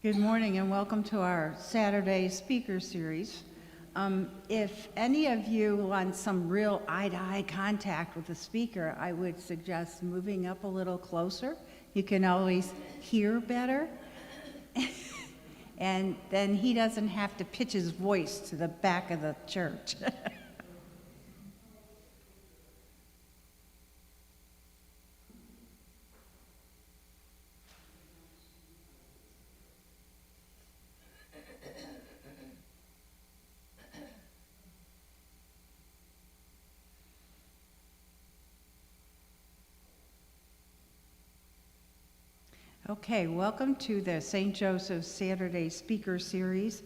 Good morning and welcome to our Saturday speaker series. If any of you want some real eye-to-eye contact with the speaker, I would suggest moving up a little closer. You can always hear better. And then he doesn't have to pitch his voice to the back of the church. Okay, welcome to the St. Joseph's Saturday Speaker Series,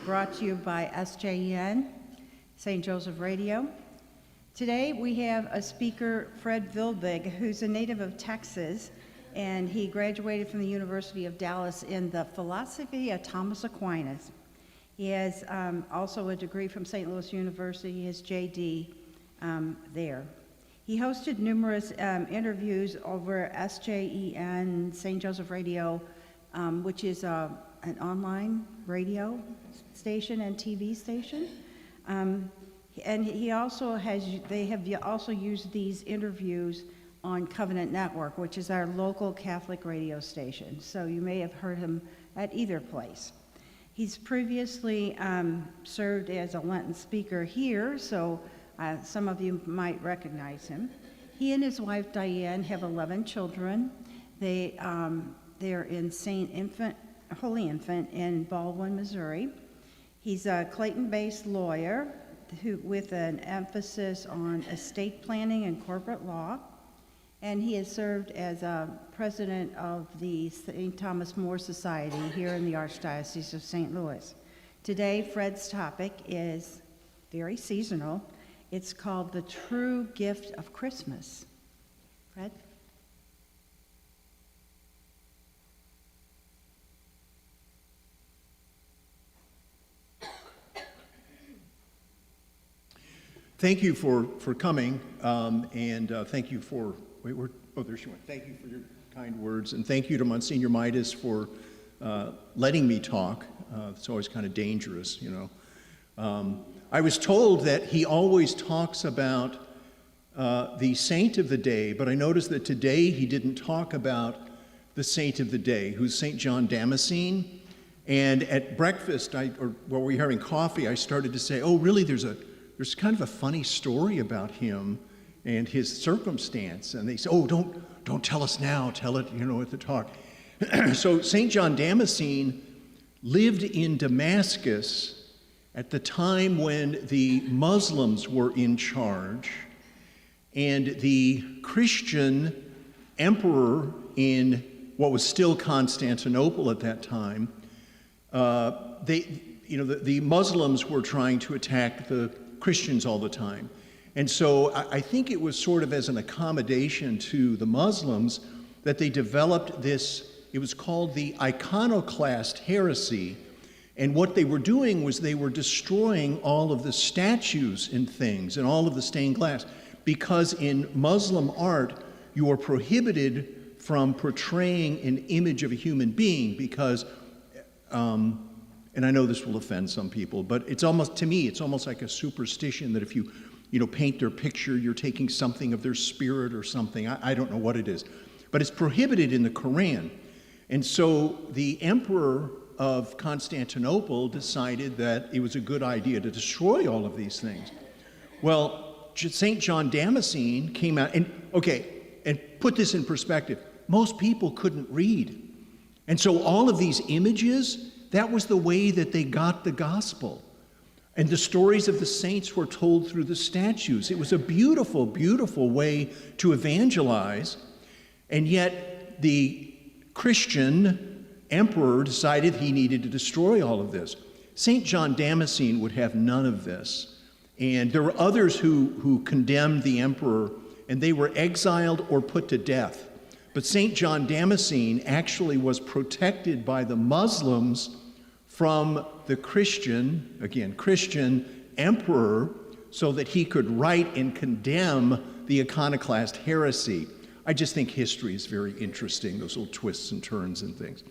brought to you by SJEN, St. Joseph Radio. Today we have a speaker, Fred Vilbig, who's a native of Texas, and he graduated from the University of Dallas in the philosophy of Thomas Aquinas. He has also a degree from St. Louis University, his JD there. He hosted numerous interviews over SJEN, St. Joseph Radio, which is an online radio station and TV station. And he also they have also used these interviews on Covenant Network, which is our local Catholic radio station. So you may have heard him at either place. He's previously served as a Lenten speaker here, so some of you might recognize him. He and his wife Diane have 11 children. They're in Holy Infant in Ballwin, Missouri. He's a Clayton-based lawyer with an emphasis on estate planning and corporate law. And he has served as president of the St. Thomas More Society here in the Archdiocese of St. Louis. Today, Fred's topic is very seasonal. It's called The True Gift of Christmas. Fred? Thank you for coming, and thank you for, there she went. Thank you for your kind words, and thank you to Monsignor Midas for letting me talk. It's always kind of dangerous, you know. I was told that he always talks about the saint of the day, but I noticed that today he didn't talk about the saint of the day, who's St. John Damascene. And at breakfast, while we were having coffee, I started to say, oh, really, there's kind of a funny story about him and his circumstance. And they say, oh, don't tell us now, tell it, at the talk. So St. John Damascene lived in Damascus at the time when the Muslims were in charge, and the Christian emperor in what was still Constantinople at that time, the Muslims were trying to attack the Christians all the time. And so I think it was sort of as an accommodation to the Muslims that they developed this, it was called the Iconoclast Heresy. And what they were doing was they were destroying all of the statues and things and all of the stained glass, because in Muslim art, you are prohibited from portraying an image of a human being because, and I know this will offend some people, but it's almost, to me, it's almost like a superstition that if you paint their picture, you're taking something of their spirit or something. I don't know what it is. But it's prohibited in the Quran. And so the emperor of Constantinople decided that it was a good idea to destroy all of these things. Well, St. John Damascene came out, and put this in perspective. Most people couldn't read. And so all of these images, that was the way that they got the gospel. And the stories of the saints were told through the statues. It was a beautiful, beautiful way to evangelize. And yet the Christian emperor decided he needed to destroy all of this. St. John Damascene would have none of this. And there were others who condemned the emperor, and they were exiled or put to death. But St. John Damascene actually was protected by the Muslims from the Christian emperor, so that he could write and condemn the Iconoclast Heresy. I just think history is very interesting, those little twists and turns and things.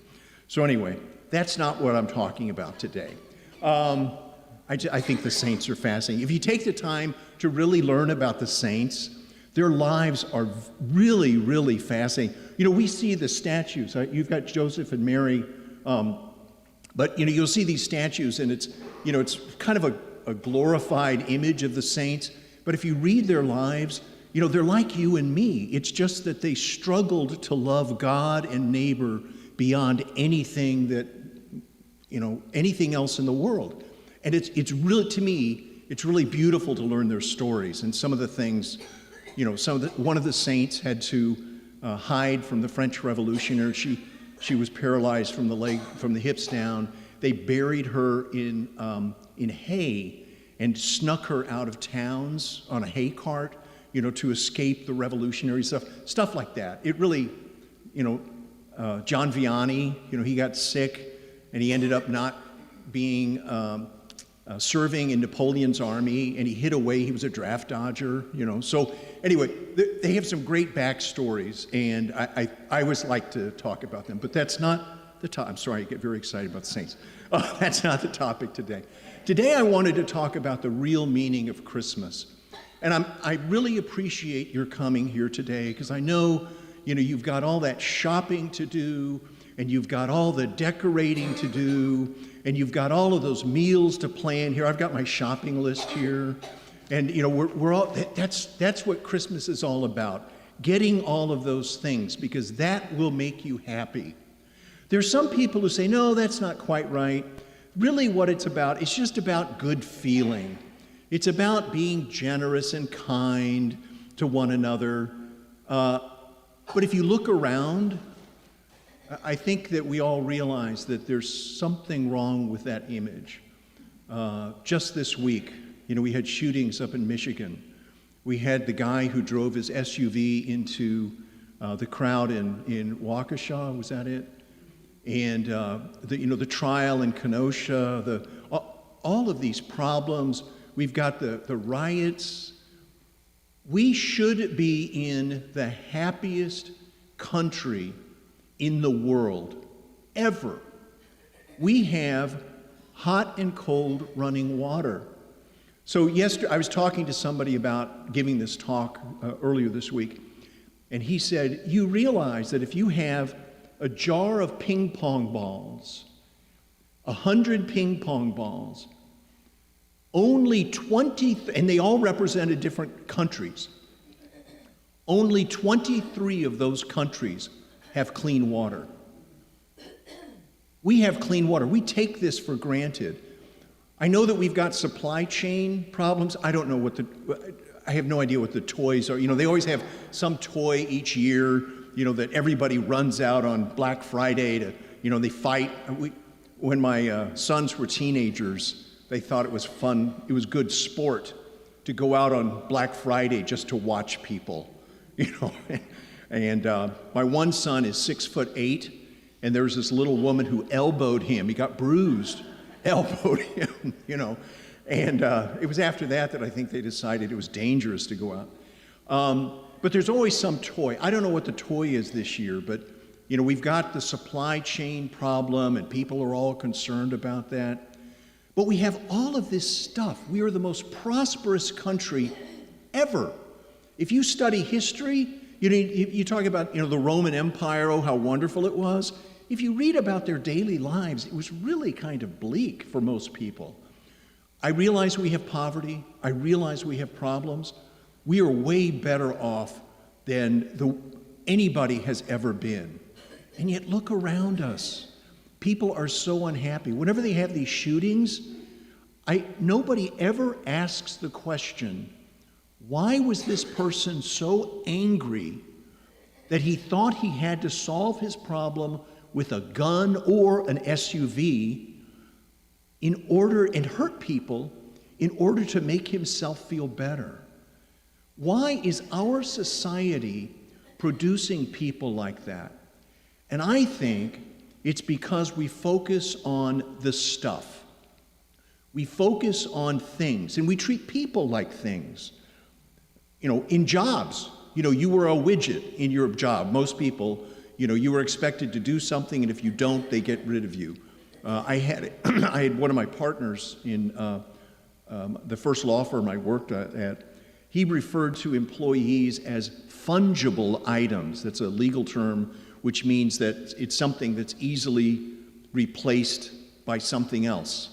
So anyway, That's not what I'm talking about today. I think the saints are fascinating. If you take the time to really learn about the saints, their lives are really, really fascinating. We see the statues. You've got Joseph and Mary, but you'll see these statues, and it's kind of a glorified image of the saints. But if you read their lives, they're like you and me. It's just that they struggled to love God and neighbor beyond anything anything else in the world. And it's really, to me, it's really beautiful to learn their stories. And some of the things, one of the saints had to hide from the French Revolution. She was paralyzed from the hips down. They buried her in hay and snuck her out of towns on a hay cart, to escape the revolutionary stuff like that. It really, John Vianney, he got sick and he ended up not being serving in Napoleon's army, and he hid away. He was a draft dodger, So anyway, they have some great backstories, and I always like to talk about them. But that's not the topic. I'm sorry, I get very excited about the saints. That's not the topic today. Today I wanted to talk about the real meaning of Christmas. And I really appreciate your coming here today, because I know, you've got all that shopping to do, and you've got all the decorating to do, and you've got all of those meals to plan here. I've got my shopping list here. And, we're all, that's what Christmas is all about, getting all of those things, because that will make you happy. There's some people who say, no, that's not quite right. Really what it's just about good feeling. It's about being generous and kind to one another. But if you look around, I think that we all realize that there's something wrong with that image. Just this week, we had shootings up in Michigan. We had the guy who drove his SUV into the crowd in Waukesha, was that it? And the trial in Kenosha, all of these problems. We've got the riots. We should be in the happiest country in the world, ever. We have hot and cold running water. So yesterday, I was talking to somebody about giving this talk earlier this week, and he said, you realize that if you have a jar of ping pong balls, 100 ping pong balls, only 20, and they all represented different countries, only 23 of those countries have clean water. We have clean water. We take this for granted. I know that we've got supply chain problems. I don't know I have no idea what the toys are. They always have some toy each year, that everybody runs out on Black Friday to, they fight. When my sons were teenagers, they thought it was fun. It was good sport to go out on Black Friday just to watch people, And my one son is 6'8", and there was this little woman who elbowed him. He got bruised, elbowed him, And it was after that I think they decided it was dangerous to go out. But there's always some toy. I don't know what the toy is this year, but we've got the supply chain problem, and people are all concerned about that. But we have all of this stuff. We are the most prosperous country ever. If you study history, you talk about the Roman Empire, how wonderful it was. If you read about their daily lives, it was really kind of bleak for most people. I realize we have poverty. I realize we have problems. We are way better off than anybody has ever been. And yet look around us. People are so unhappy. Whenever they have these shootings, nobody ever asks the question, why was this person so angry that he thought he had to solve his problem with a gun or an SUV and hurt people in order to make himself feel better? Why is our society producing people like that? And I think it's because we focus on the stuff. We focus on things, and we treat people like things. In jobs, you were a widget in your job. Most people, you were expected to do something, and if you don't, they get rid of you. I had one of my partners in the first law firm I worked at. He referred to employees as fungible items. That's a legal term, which means that it's something that's easily replaced by something else.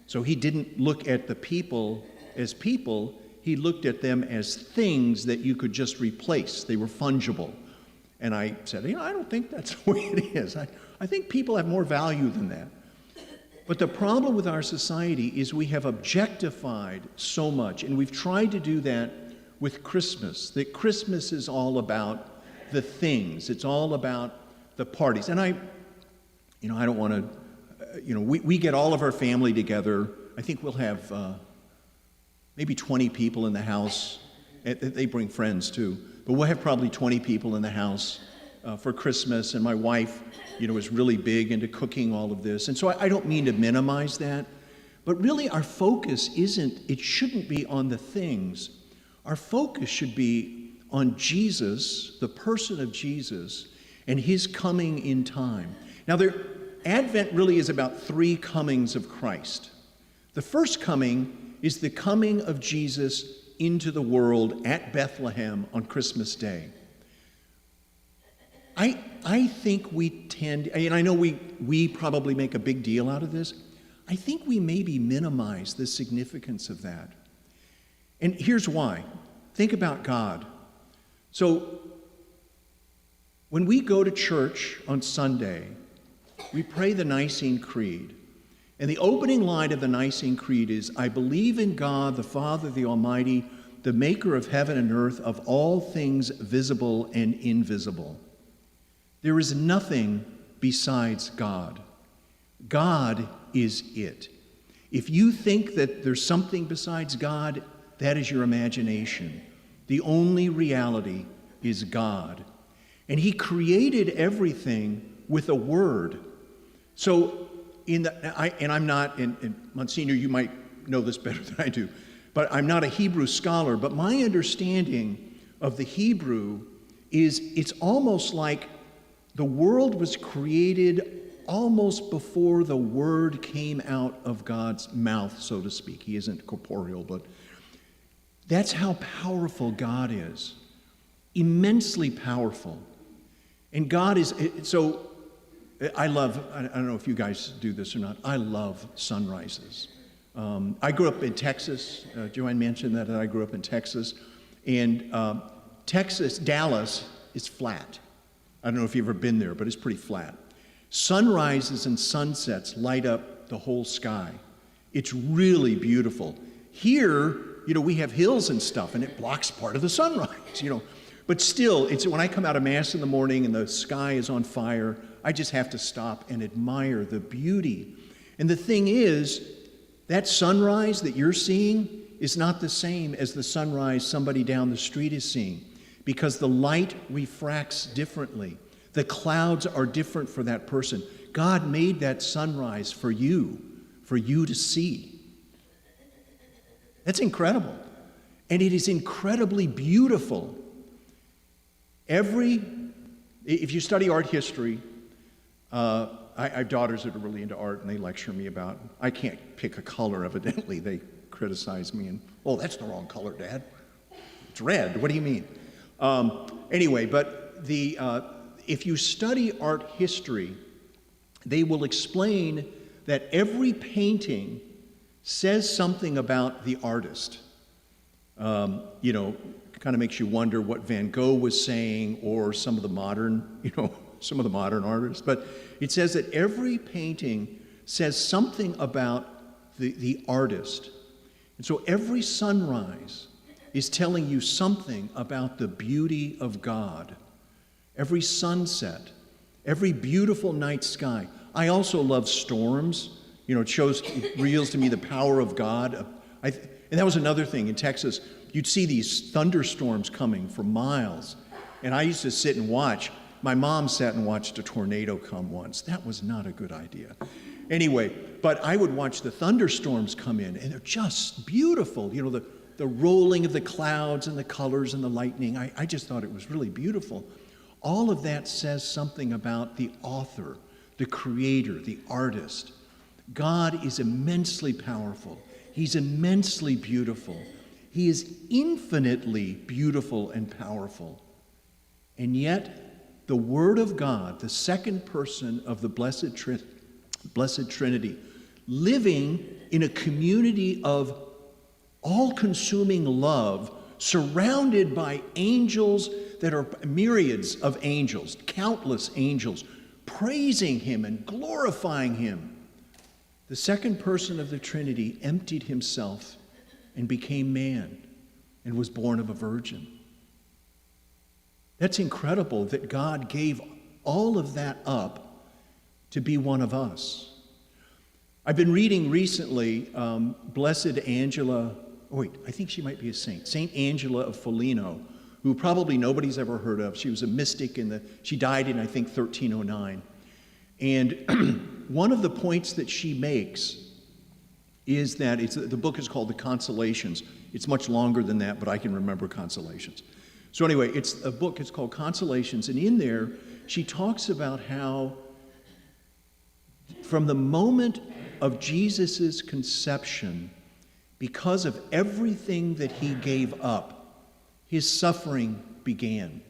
So he didn't look at the people as people, he looked at them as things that you could just replace. They were fungible. And I said, I don't think that's the way it is. I think people have more value than that. But the problem with our society is we have objectified so much, and we've tried to do that with Christmas, that Christmas is all about the things. It's all about the parties. And I don't want to, we get all of our family together. I think we'll have maybe 20 people in the house. They bring friends too. But we'll have probably 20 people in the house for Christmas. And my wife, is really big into cooking all of this. And so I don't mean to minimize that. But really our focus shouldn't be on the things. Our focus should be on Jesus, the person of Jesus, and his coming in time. Now, Advent really is about three comings of Christ. The first coming is the coming of Jesus into the world at Bethlehem on Christmas Day. I think we tend, and I know we probably make a big deal out of this, I think we maybe minimize the significance of that. And here's why. Think about God. So, when we go to church on Sunday, we pray the Nicene Creed. And the opening line of the Nicene Creed is, I believe in God, the Father, the Almighty, the maker of heaven and earth, of all things visible and invisible. There is nothing besides God. God is it. If you think that there's something besides God, that is your imagination. The only reality is God. And he created everything with a word. So, Monsignor, you might know this better than I do, but I'm not a Hebrew scholar, but my understanding of the Hebrew is it's almost like the world was created almost before the word came out of God's mouth, so to speak. He isn't corporeal, but that's how powerful God is. Immensely powerful. And God is, so I don't know if you guys do this or not, I love sunrises. I grew up in Texas. Joanne mentioned that I grew up in Texas. And Dallas is flat. I don't know if you've ever been there, but it's pretty flat. Sunrises and sunsets light up the whole sky. It's really beautiful. Here, we have hills and stuff, and it blocks part of the sunrise, But still, it's when I come out of Mass in the morning and the sky is on fire, I just have to stop and admire the beauty. And the thing is, that sunrise that you're seeing is not the same as the sunrise somebody down the street is seeing, because the light refracts differently. The clouds are different for that person. God made that sunrise for you to see. That's incredible. And it is incredibly beautiful. If you study art history, I have daughters that are really into art, and they lecture me about, I can't pick a color, evidently. They criticize me, and, that's the wrong color, Dad. It's red. What do you mean? Anyway, but if you study art history, they will explain that every painting says something about the artist. Kind of makes you wonder what Van Gogh was saying, or some of the modern artists. But it says that every painting says something about the artist. And so every sunrise is telling you something about the beauty of God. Every sunset, every beautiful night sky. I also love storms. It reveals to me the power of God. And that was another thing in Texas. You'd see these thunderstorms coming for miles. And I used to sit and watch. My mom sat and watched a tornado come once. That was not a good idea. Anyway, but I would watch the thunderstorms come in, and they're just beautiful. The rolling of the clouds and the colors and the lightning. I just thought it was really beautiful. All of that says something about the author, the creator, the artist. God is immensely powerful. He's immensely beautiful. He is infinitely beautiful and powerful. And yet, the Word of God, the second person of the Blessed Trinity, living in a community of all-consuming love, surrounded by angels that are myriads of angels, countless angels, praising him and glorifying him. The second person of the Trinity emptied himself and became man and was born of a virgin. That's incredible that God gave all of that up to be one of us. I've been reading recently Blessed Angela, I think she might be a saint, Saint Angela of Foligno, who probably nobody's ever heard of. She was a mystic she died in, I think, 1309. And one of the points that she makes is that the book is called The Consolations. It's much longer than that, but I can remember Consolations. So anyway, it's called Consolations, and in there she talks about how from the moment of Jesus' conception, because of everything that he gave up, his suffering began.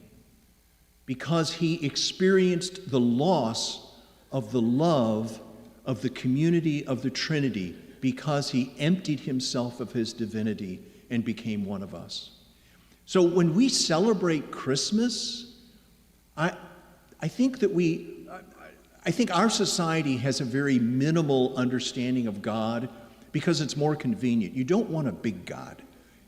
Because he experienced the loss of the love of the community of the Trinity, because he emptied himself of his divinity and became one of us. So when we celebrate Christmas, I think our society has a very minimal understanding of God because it's more convenient. You don't want a big God.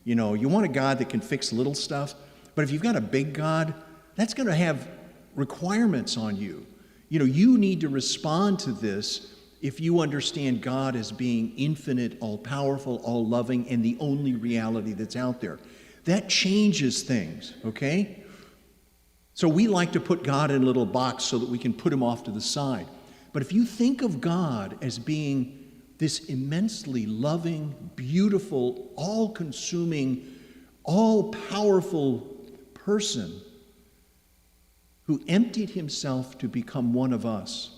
You want a God that can fix little stuff, but if you've got a big God, that's going to have requirements on you. You need to respond to this if you understand God as being infinite, all-powerful, all-loving, and the only reality that's out there. That changes things, okay? So we like to put God in a little box so that we can put him off to the side. But if you think of God as being this immensely loving, beautiful, all-consuming, all-powerful person who emptied himself to become one of us,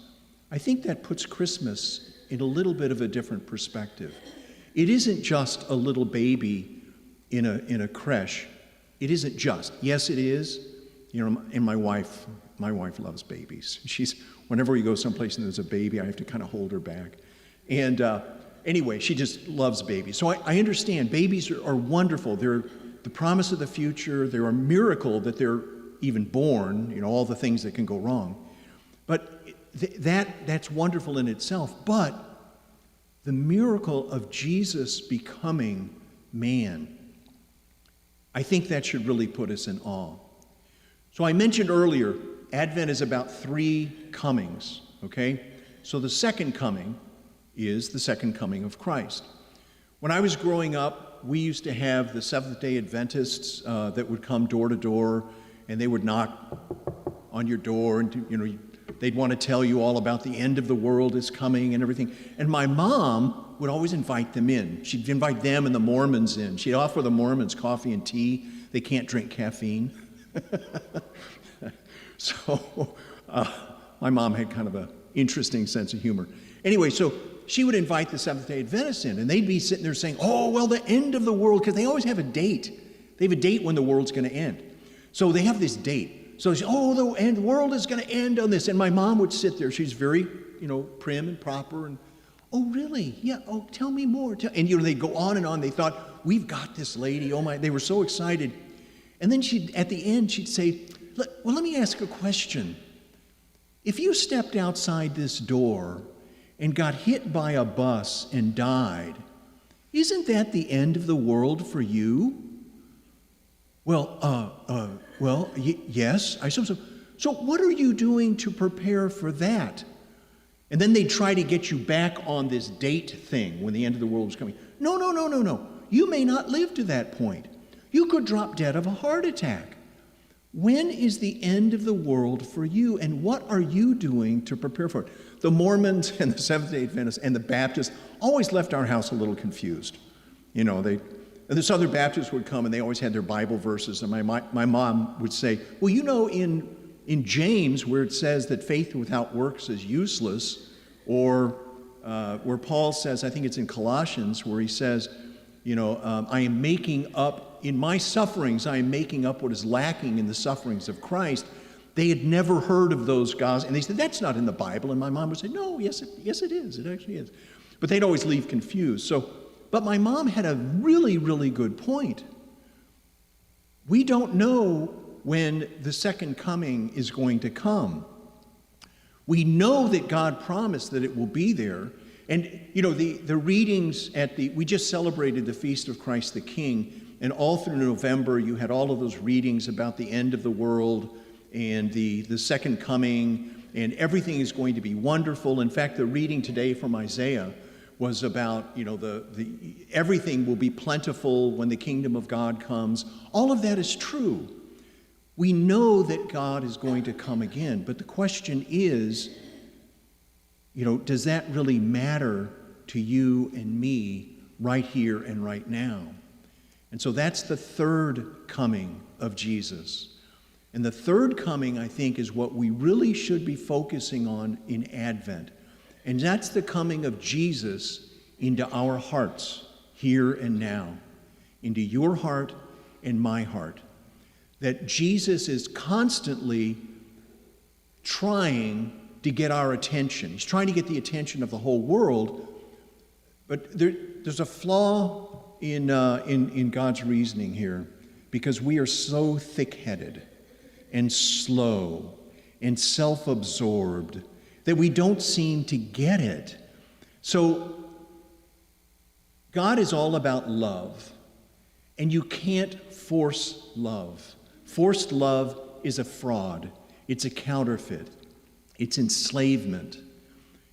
I think that puts Christmas in a little bit of a different perspective. It isn't just a little baby in a creche. It isn't just. Yes, it is. And my wife loves babies. Whenever we go someplace and there's a baby, I have to kind of hold her back. And anyway, she just loves babies. So I understand babies are wonderful. They're the promise of the future. They're a miracle that they're even born, all the things that can go wrong. But that's wonderful in itself. But the miracle of Jesus becoming man, I think that should really put us in awe. So I mentioned earlier, Advent is about 3 comings, okay? So the second coming is the second coming of Christ. When I was growing up, we used to have the Seventh-day Adventists that would come door to door, and they would knock on your door, and they'd want to tell you all about the end of the world is coming and everything. And my mom would always invite them in. She'd invite them and the Mormons in. She'd offer the Mormons coffee and tea. They can't drink caffeine. So my mom had kind of an interesting sense of humor. Anyway, so she would invite the Seventh-day Adventists in, and they'd be sitting there saying, the end of the world, because they always have a date. They have a date when the world's going to end. So they have this date. So she, the world is going to end on this. And my mom would sit there. She's very, prim and proper. And, oh, really? Yeah. Oh, tell me more. And, they'd go on and on. They thought, we've got this lady. Oh, my. They were so excited. And then at the end, she'd say, let me ask a question. If you stepped outside this door and got hit by a bus and died, isn't that the end of the world for you? Yes, I suppose so. So what are you doing to prepare for that? And then they'd try to get you back on this date thing when the end of the world was coming. No. You may not live to that point. You could drop dead of a heart attack. When is the end of the world for you, and what are you doing to prepare for it? The Mormons and the Seventh-day Adventists and the Baptists always left our house a little confused. The Southern Baptists would come, and they always had their Bible verses, and my mom would say, in James, where it says that faith without works is useless, or where Paul says, I think it's in Colossians, where he says, I am making up, in my sufferings, I am making up what is lacking in the sufferings of Christ. They had never heard of those gospels, and they said, that's not in the Bible. And my mom would say, no, yes it is. It actually is. But they'd always leave confused. But my mom had a really, really good point. We don't know when the second coming is going to come. We know that God promised that it will be there. And, the readings we just celebrated the Feast of Christ the King, and all through November you had all of those readings about the end of the world and the second coming, and everything is going to be wonderful. In fact, the reading today from Isaiah was about, everything will be plentiful when the kingdom of God comes. All of that is true. We know that God is going to come again, but the question is, does that really matter to you and me right here and right now? And so that's the third coming of Jesus. And the third coming, I think, is what we really should be focusing on in Advent. And that's the coming of Jesus into our hearts here and now, into your heart and my heart. That Jesus is constantly trying to get our attention. He's trying to get the attention of the whole world, but there's a flaw in God's reasoning here, because we are so thick-headed and slow and self-absorbed that we don't seem to get it. So God is all about love, and you can't force love. Forced love is a fraud. It's a counterfeit. It's enslavement.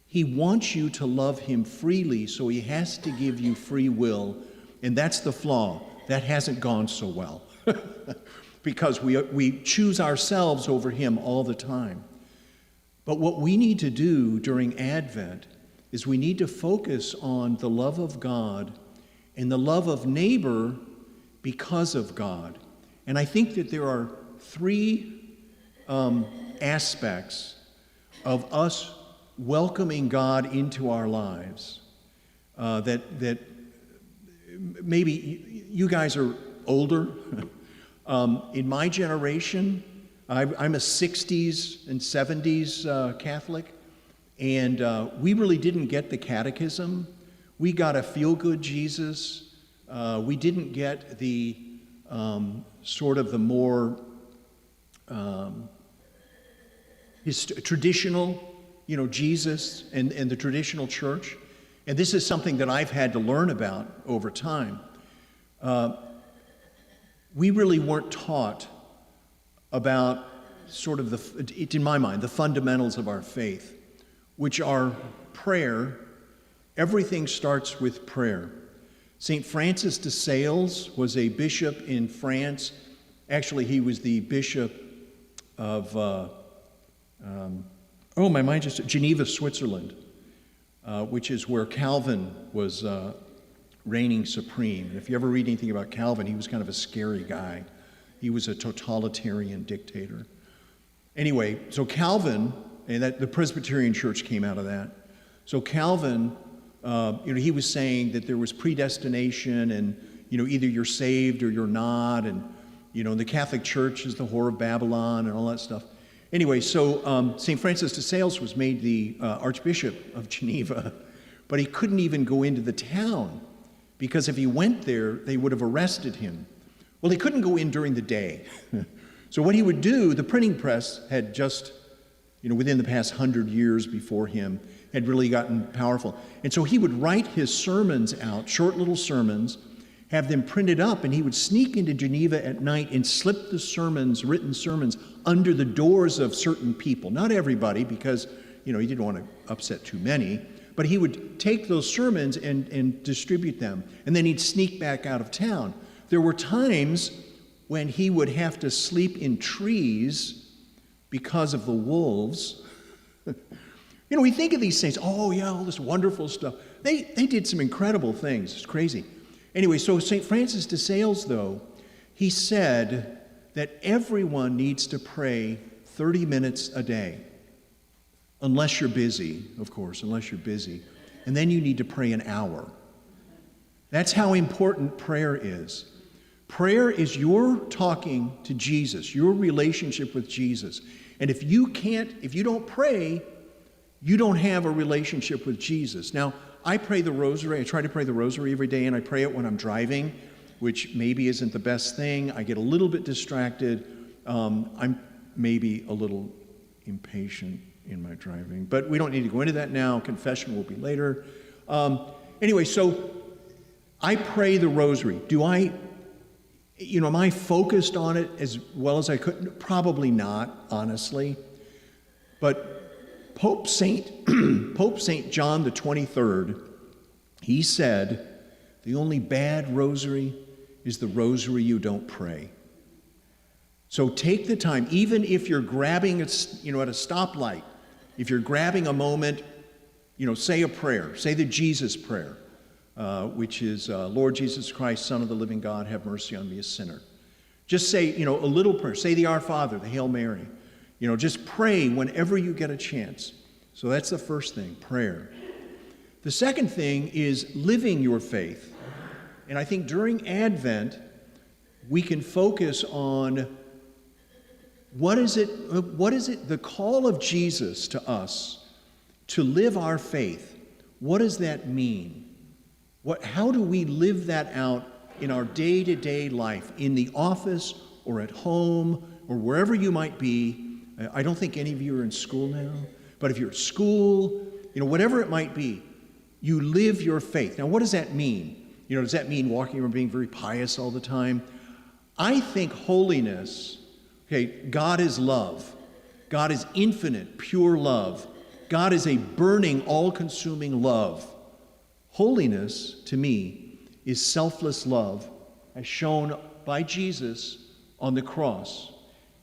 He wants you to love him freely, so he has to give you free will, and that's the flaw. That hasn't gone so well because we choose ourselves over him all the time. But what we need to do during Advent is we need to focus on the love of God and the love of neighbor because of God. And I think that there are three aspects of us welcoming God into our lives that maybe you guys are older. In my generation, I'm a 60s and 70s Catholic, and we really didn't get the catechism. We got a feel-good Jesus. We didn't get the sort of the more traditional, Jesus and the traditional church. And this is something that I've had to learn about over time. We really weren't taught about sort of in my mind, the fundamentals of our faith, which are prayer. Everything starts with prayer. St. Francis de Sales was a bishop in France. Actually, he was the bishop of, Geneva, Switzerland, which is where Calvin was reigning supreme. And if you ever read anything about Calvin, he was kind of a scary guy. He was a totalitarian dictator. Anyway, so Calvin, and the Presbyterian Church came out of that. So Calvin, he was saying that there was predestination, and either you're saved or you're not, and the Catholic Church is the whore of Babylon and all that stuff. Anyway, so St. Francis de Sales was made the Archbishop of Geneva, but he couldn't even go into the town because if he went there, they would have arrested him. Well, he couldn't go in during the day. So what he would do, the printing press had just, within the past 100 years before him, had really gotten powerful. And so he would write his sermons out, short little sermons, have them printed up, and he would sneak into Geneva at night and slip the written sermons, under the doors of certain people. Not everybody, because, he didn't want to upset too many, but he would take those sermons and distribute them, and then he'd sneak back out of town. There were times when he would have to sleep in trees because of the wolves. We think of these things, oh yeah, all this wonderful stuff. They did some incredible things. It's crazy. Anyway, so St. Francis de Sales, though, he said that everyone needs to pray 30 minutes a day, unless you're busy, of course, unless you're busy. and then you need to pray an hour. That's how important prayer is. Prayer is your talking to Jesus, your relationship with Jesus. And if you don't pray, you don't have a relationship with Jesus. Now, I pray the rosary. I try to pray the rosary every day, and I pray it when I'm driving, which maybe isn't the best thing. I get a little bit distracted. I'm maybe a little impatient in my driving, but we don't need to go into that now. Confession will be later. Anyway, so I pray the rosary. Am I focused on it as well as I could? Probably not, honestly. But Pope Saint John the 23rd, he said, the only bad rosary is the rosary you don't pray. So take the time, even if you're grabbing at a stoplight, if you're grabbing a moment, say a prayer, say the Jesus prayer, which is, Lord Jesus Christ, Son of the living God, have mercy on me, a sinner. Just say, a little prayer. Say the Our Father, the Hail Mary. Just pray whenever you get a chance. So that's the first thing, prayer. The second thing is living your faith. And I think during Advent, we can focus on what is it, the call of Jesus to us to live our faith. What does that mean? How do we live that out in our day-to-day life, in the office or at home or wherever you might be? I don't think any of you are in school now, but if you're at school, whatever it might be, you live your faith. Now, what does that mean? Does that mean walking around being very pious all the time? I think holiness, God is love. God is infinite, pure love. God is a burning, all-consuming love. Holiness, to me, is selfless love as shown by Jesus on the cross.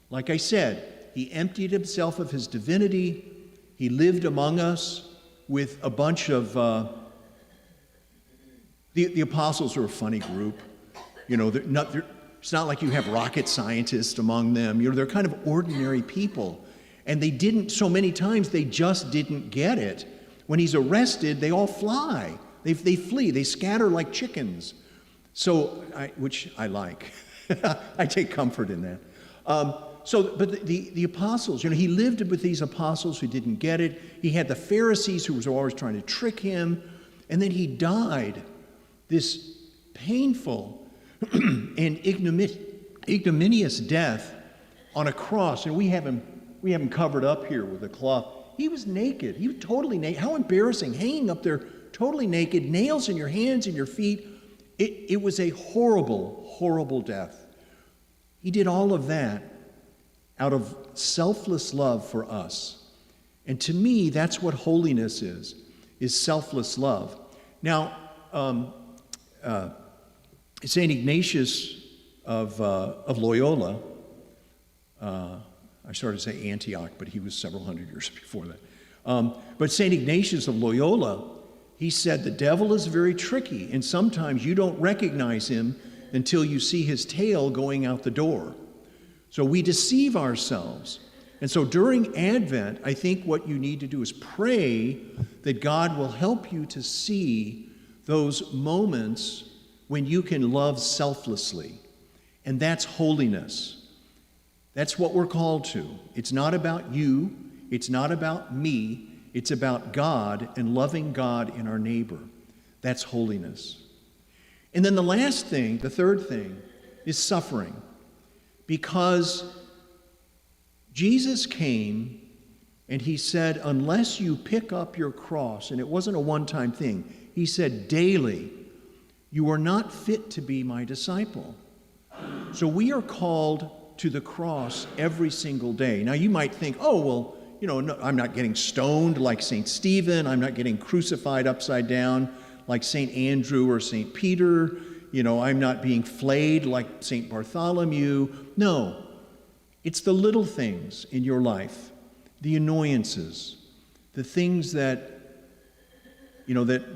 Like I said, he emptied himself of his divinity. He lived among us with a bunch of... The apostles are a funny group. It's not like you have rocket scientists among them. They're kind of ordinary people. And so many times, they just didn't get it. When he's arrested, they all fly. They flee. They scatter like chickens. Which I like. I take comfort in that. But the apostles, he lived with these apostles who didn't get it. He had the Pharisees who were always trying to trick him. And then he died this painful and ignominious death on a cross. And we have him covered up here with a cloth. He was naked. He was totally naked. How embarrassing, hanging up there totally naked, nails in your hands and your feet. It was a horrible, horrible death. He did all of that out of selfless love for us. And to me, that's what holiness is selfless love. Now, St. Ignatius of Loyola, I started to say Antioch, but he was several hundred years before that. But St. Ignatius of Loyola, he said, the devil is very tricky, and sometimes you don't recognize him until you see his tail going out the door. So we deceive ourselves. And so during Advent, I think what you need to do is pray that God will help you to see those moments when you can love selflessly. And that's holiness. That's what we're called to. It's not about you. It's not about me. It's about God and loving God in our neighbor. That's holiness. And then the last thing, the third thing, is suffering. Because Jesus came and he said, unless you pick up your cross, and it wasn't a one-time thing, he said, daily, you are not fit to be my disciple. So we are called to the cross every single day. Now you might think, no, I'm not getting stoned like St. Stephen. I'm not getting crucified upside down like St. Andrew or St. Peter. I'm not being flayed like St. Bartholomew. No, it's the little things in your life, the annoyances, the things that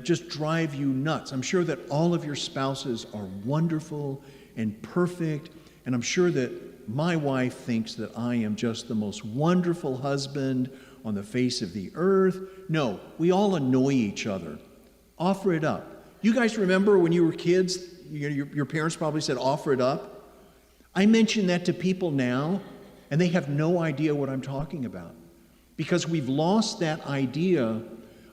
just drive you nuts. I'm sure that all of your spouses are wonderful and perfect, and I'm sure that my wife thinks that I am just the most wonderful husband on the face of the earth. No, we all annoy each other Offer it up. You guys remember when you were kids, your parents probably said, offer it up? I mention that to people now, and they have no idea what I'm talking about. Because we've lost that idea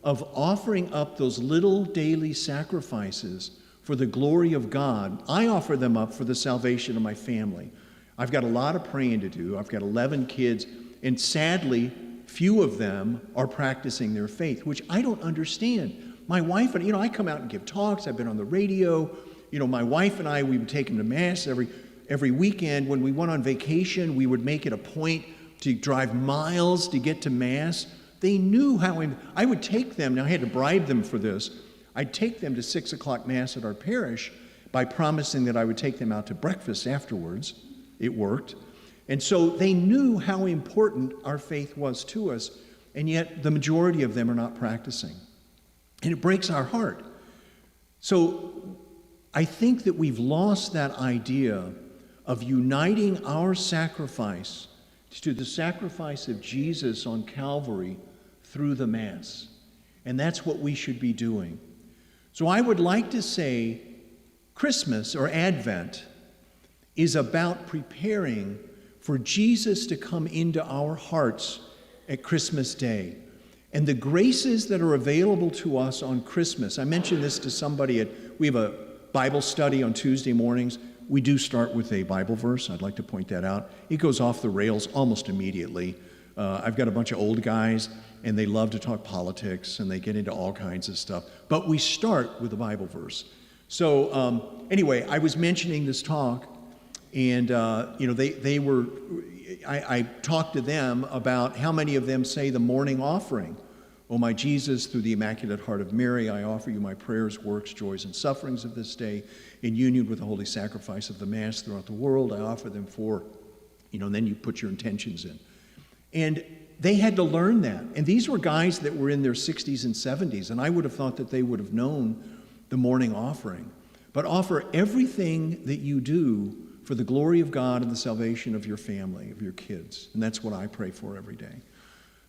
of offering up those little daily sacrifices for the glory of God. I offer them up for the salvation of my family. I've got a lot of praying to do. I've got 11 kids, and sadly, few of them are practicing their faith, which I don't understand. My wife and, I come out and give talks. I've been on the radio. My wife and I, we would take them to Mass every weekend. When we went on vacation, we would make it a point to drive miles to get to Mass. They knew how I would take them. Now, I had to bribe them for this. I'd take them to 6 o'clock Mass at our parish by promising that I would take them out to breakfast afterwards. It worked. And so they knew how important our faith was to us, and yet the majority of them are not practicing. And it breaks our heart. So I think that we've lost that idea of uniting our sacrifice to the sacrifice of Jesus on Calvary through the Mass. And that's what we should be doing. So I would like to say Christmas or Advent is about preparing for Jesus to come into our hearts at Christmas Day. And the graces that are available to us on Christmas, I mentioned this to somebody we have a Bible study on Tuesday mornings. We do start with a Bible verse. I'd like to point that out. It goes off the rails almost immediately. I've got a bunch of old guys, and they love to talk politics, and they get into all kinds of stuff. But we start with a Bible verse. So anyway, I was mentioning this talk, and I talked to them about how many of them say the morning offering. O my Jesus, through the Immaculate Heart of Mary, I offer you my prayers, works, joys, and sufferings of this day in union with the holy sacrifice of the Mass throughout the world. I offer them for, and then you put your intentions in. And they had to learn that. And these were guys that were in their 60s and 70s, and I would have thought that they would have known the morning offering. But offer everything that you do for the glory of God and the salvation of your family, of your kids. And that's what I pray for every day.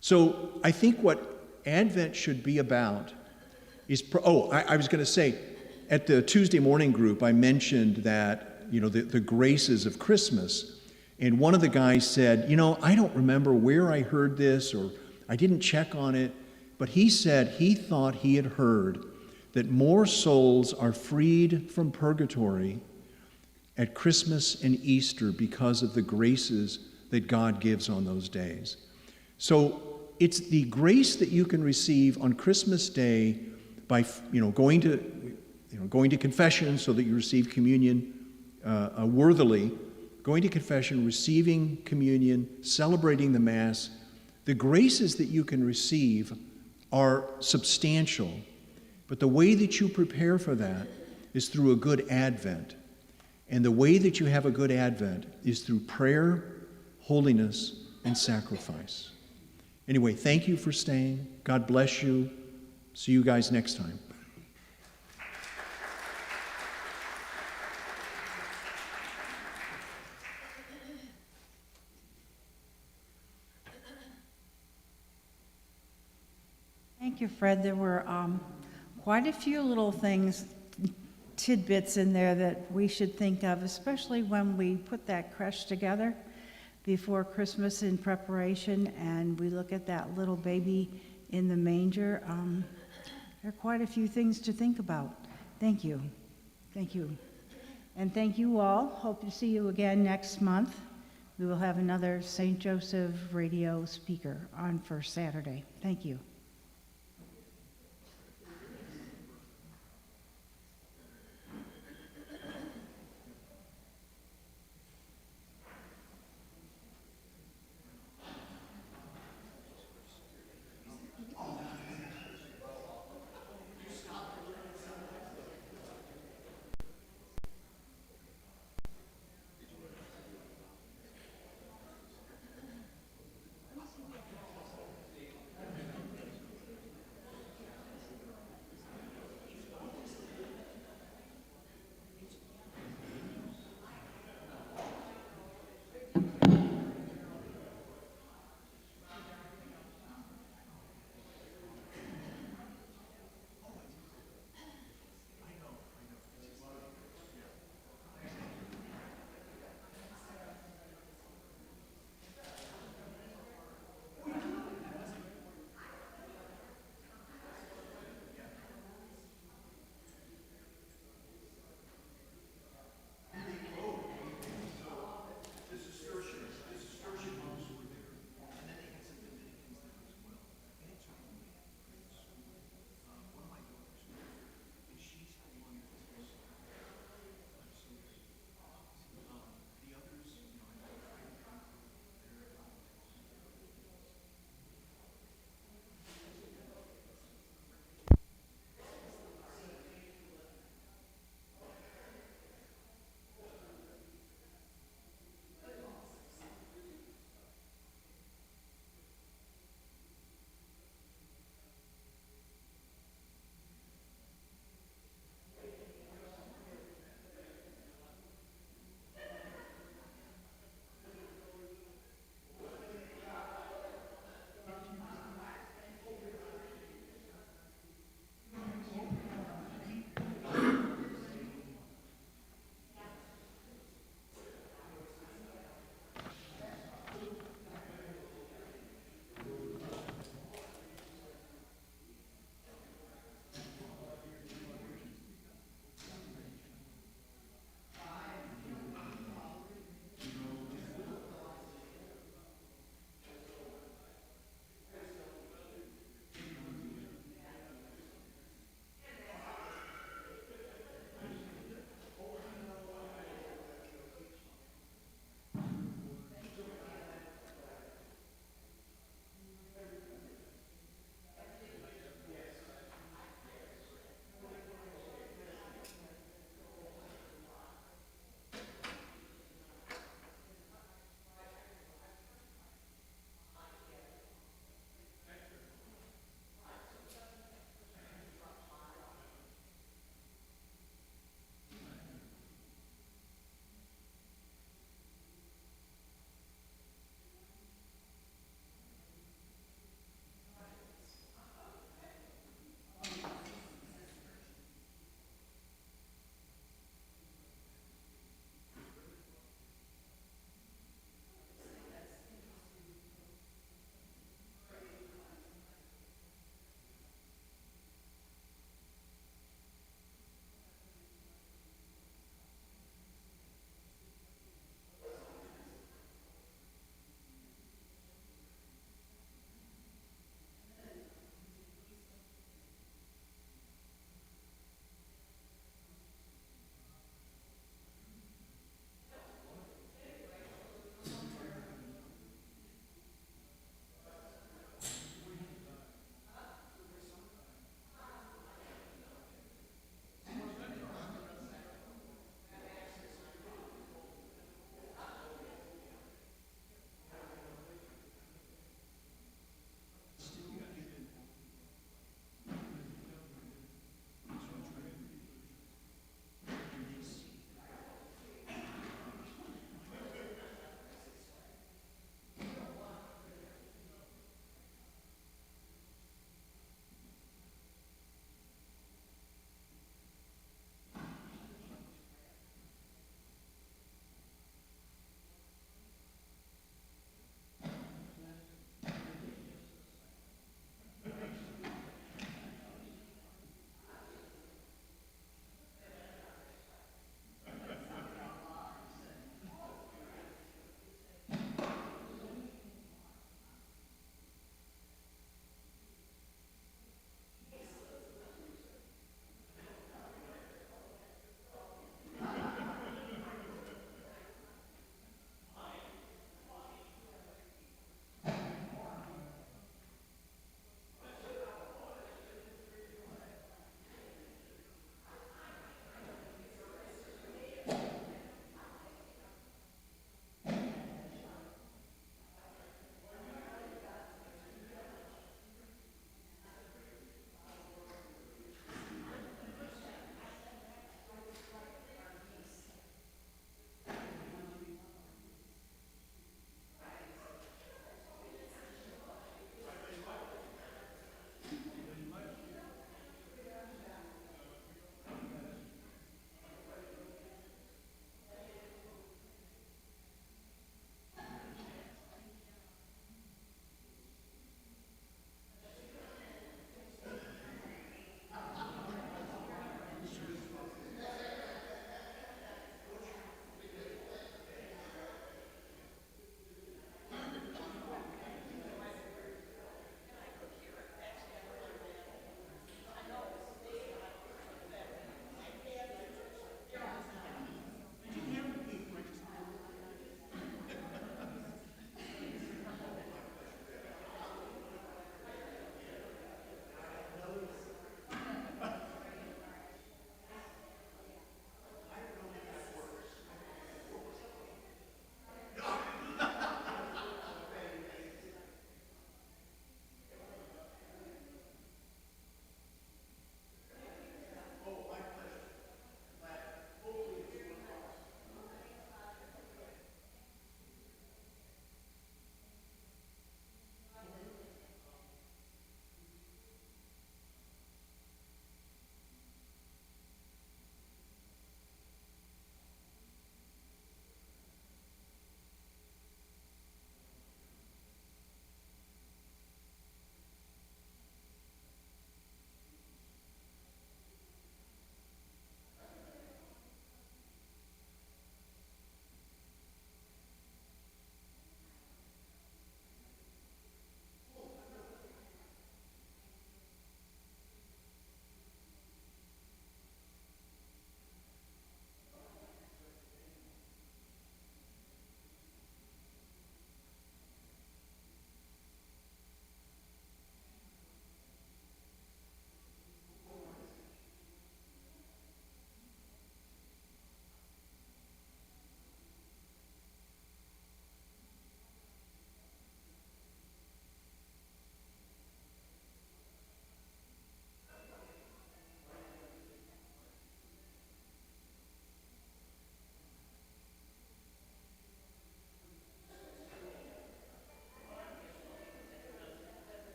So I think what Advent should be about is, I was going to say, at the Tuesday morning group, I mentioned that, the graces of Christmas. And one of the guys said, I don't remember where I heard this, or I didn't check on it, but he said he thought he had heard that more souls are freed from purgatory at Christmas and Easter because of the graces that God gives on those days. So it's the grace that you can receive on Christmas Day by going to confession so that you receive communion worthily, going to confession, receiving communion, celebrating the Mass. The graces that you can receive are substantial, but the way that you prepare for that is through a good Advent. And the way that you have a good Advent is through prayer, holiness, and sacrifice. Anyway, thank you for staying. God bless you. See you guys next time. Thank you, Fred. There were quite a few little things, tidbits in there that we should think of, especially when we put that creche together before Christmas in preparation, and we look at that little baby in the manger. There are quite a few things to think about. Thank you. Thank you. And thank you all. Hope to see you again next month. We will have another St. Joseph radio speaker on first Saturday. Thank you.